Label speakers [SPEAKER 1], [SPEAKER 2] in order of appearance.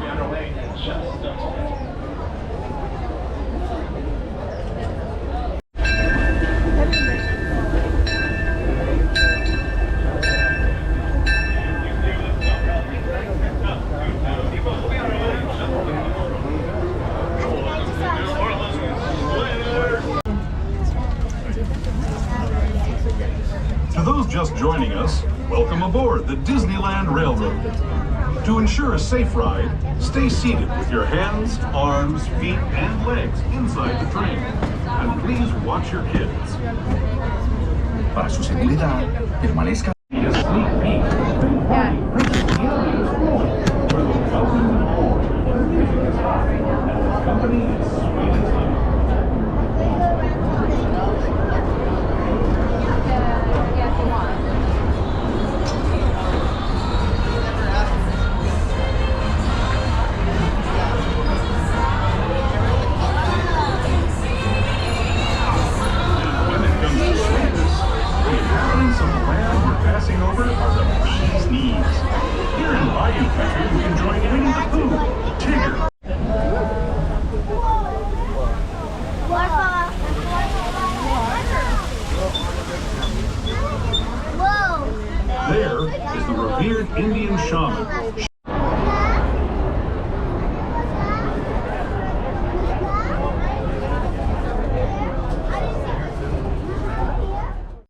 [SPEAKER 1] underway in just a moment.
[SPEAKER 2] To those just joining us, welcome aboard the Disneyland Railroad. To ensure a safe ride, stay seated with your hands, arms, feet, and legs inside the train. And please watch your kids.
[SPEAKER 3] Para su seguridad, permanezca.
[SPEAKER 2] A sneak peek. Company is sweet and sour. When it comes to sweetness, the inhabitants of the land we're passing over are the bee's knees. Here in Bayou Country, we enjoy Winnie the Pooh, Tigger,
[SPEAKER 4] Whoa!
[SPEAKER 2] there is the revered Indian shaman.